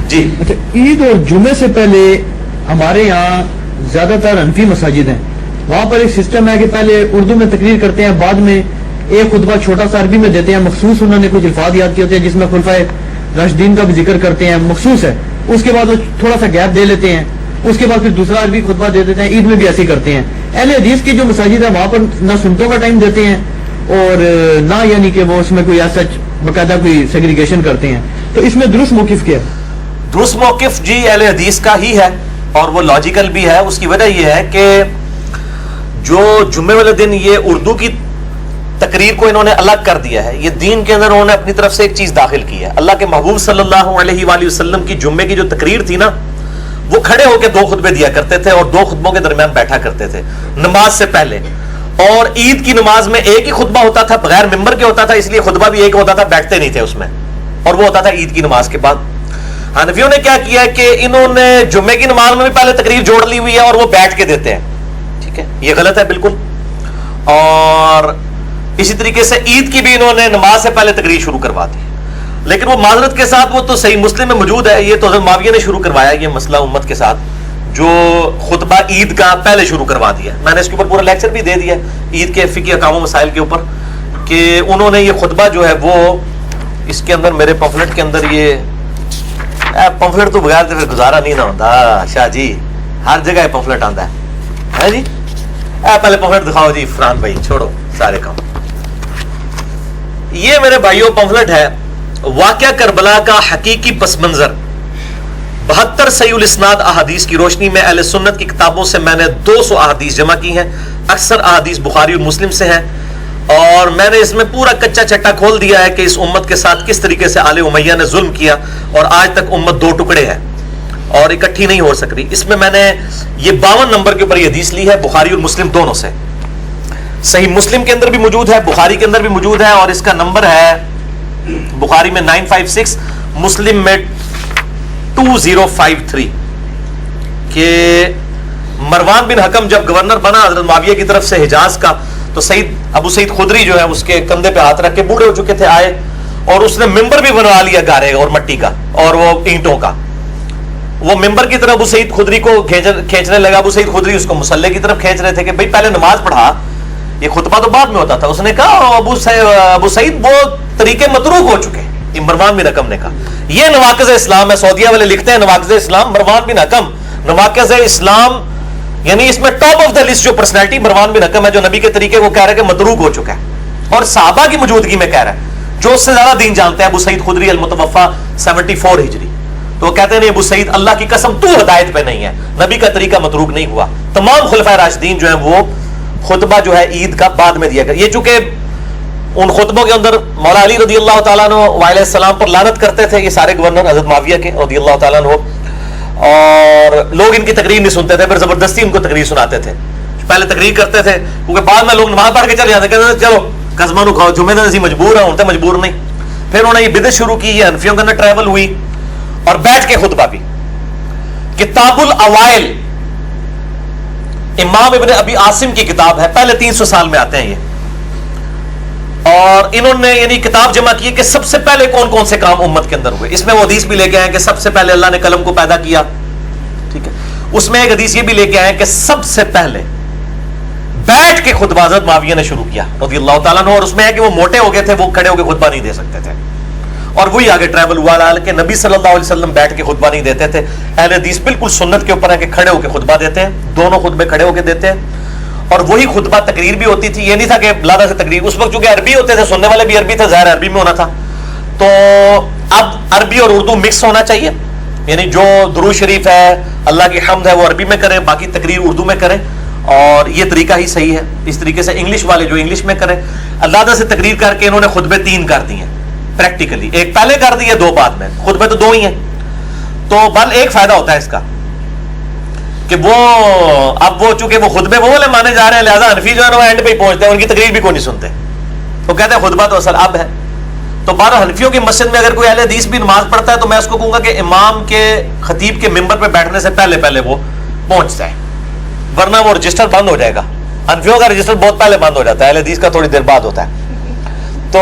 جی اچھا، عید اور جمعے سے پہلے ہمارے یہاں زیادہ تر حنفی مساجد ہیں، وہاں پر ایک سسٹم ہے کہ پہلے اردو میں تقریر کرتے ہیں، بعد میں ایک خطبہ چھوٹا سا عربی میں دیتے ہیں، مخصوص انہوں نے کچھ الفاظ یاد کیے ہوتے ہیں جس میں خلفائے راشدین کا بھی ذکر کرتے ہیں، مخصوص ہے، اس کے بعد وہ تھوڑا سا گیپ دے لیتے ہیں، اس کے بعد پھر دوسرا عربی خطبہ دے دیتے ہیں۔ عید میں بھی ایسے ہی کرتے ہیں۔ اہل حدیث کی جو مساجد ہے وہاں پر نہ سنتوں کا ٹائم دیتے ہیں اور نہ یعنی کہ وہ اس میں کوئی ایسا باقاعدہ کوئی سیگریگیشن کرتے ہیں، تو اس میں درست موقف کیا ہے؟ درست موقف جی اہل حدیث کا ہی ہے اور وہ لاجیکل بھی ہے۔ اس کی وجہ یہ ہے کہ جو جمعے والے دن یہ اردو کی تقریر کو انہوں نے الگ کر دیا ہے، یہ دین کے اندر انہوں نے اپنی طرف سے ایک چیز داخل کی ہے۔ اللہ کے محبوب صلی اللہ علیہ وآلہ وسلم کی جمعے کی جو تقریر تھی نا، وہ کھڑے ہو کے دو خطبے دیا کرتے تھے اور دو خطبوں کے درمیان بیٹھا کرتے تھے نماز سے پہلے، اور عید کی نماز میں ایک ہی خطبہ ہوتا تھا، بغیر ممبر کے ہوتا تھا، اس لیے خطبہ بھی ایک ہوتا تھا، بیٹھتے نہیں تھے اس میں، اور وہ ہوتا تھا عید کی نماز کے بعد۔ حنفیوں نے کیا کیا ہے کہ انہوں نے جمعے کی نماز میں بھی پہلے تقریر جوڑ لی ہوئی ہے اور وہ بیٹھ کے دیتے ہیں، ٹھیک ہے، یہ غلط ہے بالکل۔ اور اسی طریقے سے عید کی بھی انہوں نے نماز سے پہلے تقریر شروع کروا دی، لیکن وہ معذرت کے ساتھ وہ تو صحیح مسلم میں موجود ہے، یہ تو حضرت معاویہ نے شروع کروایا یہ مسئلہ امت کے ساتھ، جو خطبہ عید کا پہلے شروع کروا دیا۔ میں نے اس کے اوپر پورا لیکچر بھی دے دیا عید کے فقہی احکام و مسائل کے اوپر، کہ انہوں نے یہ خطبہ جو ہے وہ اس کے اندر میرے پمفلٹ کے اندر یہ پمفلٹ تو بغیر پھر گزارا نہیں نہ ہوتا شاہ جی، ہر جگہ پمفلٹ آتا ہے جی۔ پہلے پمفلٹ دکھاؤ جی فرحان بھائی، چھوڑو سارے کام۔ یہ میرے بھائیوں پمفلٹ ہے واقعہ کربلا کا حقیقی پس منظر، 72 صحیح الاسناد احادیث کی روشنی میں اہل سنت کی کتابوں سے میں نے 200 احادیث جمع کی ہیں، اکثر احادیث بخاری اور مسلم سے ہیں، اور میں نے اس میں پورا کچا چٹا کھول دیا ہے کہ اس امت کے ساتھ کس طریقے سے آل امیہ نے ظلم کیا اور آج تک امت دو ٹکڑے ہے اور اکٹھی نہیں ہو سک رہی۔ اس میں میں نے یہ 52 نمبر کے اوپر یہ حدیث لی ہے، بخاری اور مسلم دونوں سے، صحیح مسلم کے اندر بھی موجود ہے، بخاری کے اندر بھی موجود ہے، اور اس کا نمبر ہے بخاری میں 956، مسلم میں 2053، کہ مروان بن حکم جب گورنر بنا حضرت معاویہ کی طرف سے حجاز کا، تو سعید ابو سعید خدری جو ہے اس کے کندھے پہ ہاتھ رکھ کے بوڑھے ہو چکے تھے آئے، اور اس نے ممبر بھی بنوا لیا گارے اور مٹی کا اور وہ اینٹوں کا، وہ ممبر کی طرف ابو سعید خدری کو کھینچنے لگا، ابو سعید خدری اس کو مصلے کی طرف کھینچ رہے تھے کہ بھائی پہلے نماز پڑھا، یہ خطبہ تو بعد میں ہوتا تھا۔ اس نے کہا ابو سعید وہ طریقے متروک ہو چکے، یہ مروان بن حکم نے کہا، یہ نواقض اسلام ہے، سعودیہ والے لکھتے ہیں نواقض اسلام، مروان بن حکم نواقض اسلام، یعنی اس میں ٹاپ آف دا لسٹ جو پرسنالٹی مروان بن حکم ہے، جو نبی کے طریقے کو کہہ رہا ہے کہ متروک ہو چکا ہے اور صحابہ کی موجودگی میں کہہ رہا ہے، جو اس سے زیادہ دین جانتے ہیں، ابو سعید خدری المتوفا 74 ہجری، تو وہ کہتے ہیں نہیں ابو سعید اللہ کی قسم تو ہدایت پہ نہیں ہے، نبی کا طریقہ متروک نہیں ہوا۔ تمام خلفائے راشدین جو ہیں وہ خطبہ جو ہے عید کا بعد میں دیا گیا، یہ چونکہ ان خطبوں کے اندر مولا علی رضی اللہ تعالیٰ عنہ علیہ السلام پر لعنت کرتے تھے یہ سارے گورنر حضرت معاویہ کے رضی اللہ تعالیٰ عنہ، اور لوگ ان کی تقریر نہیں سنتے تھے، پھر زبردستی ان کو تقریر سناتے تھے، پہلے تقریر کرتے تھے کیونکہ بعد میں لوگ نماز پڑھ کے چلے جاتے، کہتے تھے چلو قسمہ نو کھاؤ، جمعے دن مجبور ہیں، ہوتے مجبور نہیں۔ پھر انہوں نے یہ بدعت شروع کی، یہ حنفیوں کے اندر ٹریول ہوئی، اور بیٹھ کے خطبہ بھی۔ کتاب الاوائل امام ابن ابی عاصم کی کتاب ہے، پہلے 300 سال میں آتے ہیں یہ، اور انہوں نے یعنی کتاب جمع کی کہ سب سے پہلے کون کون سے کام امت کے اندر ہوئے۔ اس میں وہ حدیث بھی لے کے آئے کہ سب سے پہلے اللہ نے قلم کو پیدا کیا، ٹھیک ہے، اس میں ایک حدیث یہ بھی لے کے آئے کہ سب سے پہلے بیٹھ کے خطبہ حضرت معاویہ نے شروع کیا رضی اللہ تعالیٰ عنہ، اور اس میں ہے کہ وہ موٹے ہو گئے تھے، وہ کھڑے ہو کے خطبہ نہیں دے سکتے تھے، اور وہی آگے ٹریول ہوا کہ نبی صلی اللہ علیہ وسلم بیٹھ کے خطبہ نہیں دیتے تھے۔ اہل حدیث بالکل سنت کے اوپر ہے کہ کھڑے ہو کے خطبہ دیتے ہیں، دونوں خطبے کھڑے ہو کے دیتے ہیں، اور وہی خطبہ تقریر بھی ہوتی تھی، یہ نہیں تھا کہ لادہ سے تقریر، اس وقت چونکہ عربی ہوتے تھے، سننے والے بھی عربی تھے، ظاہر عربی میں ہونا تھا، تو اب عربی اور اردو مکس ہونا چاہیے، یعنی جو درود شریف ہے اللہ کی حمد ہے وہ عربی میں کریں، باقی تقریر اردو میں کریں، اور یہ طریقہ ہی صحیح ہے۔ اس طریقے سے انگلش والے جو انگلش میں کریں، لادہ سے تقریر کر کے انہوں نے خطبے 3 کر دیے پریکٹیکلی، ایک پہلے کر دیے 2 بعد میں، خطبے تو 2 ہی ہیں، تو بل ایک فائدہ ہوتا ہے اس کا کہ وہ اب وہ چونکہ وہ خطبے وہ والے مانے جا رہے ہیں، لہٰذا حنفی جو ہے وہ اینڈ پہ ہی پہنچتے ہیں، ان کی تقریر بھی کوئی نہیں سنتے، وہ کہتے ہیں خطبہ تو اصل اب ہے۔ تو 12 حنفیوں کی مسجد میں اگر کوئی اہل حدیث بھی نماز پڑھتا ہے تو میں اس کو کہوں گا کہ امام کے خطیب کے ممبر پہ بیٹھنے سے پہلے پہلے وہ پہنچ جائے، ورنہ وہ رجسٹر بند ہو جائے گا۔ حنفیوں کا رجسٹر بہت پہلے بند ہو جاتا ہے، اہل حدیث کا تھوڑی دیر بعد ہوتا ہے۔ تو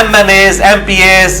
MNAs, MPAs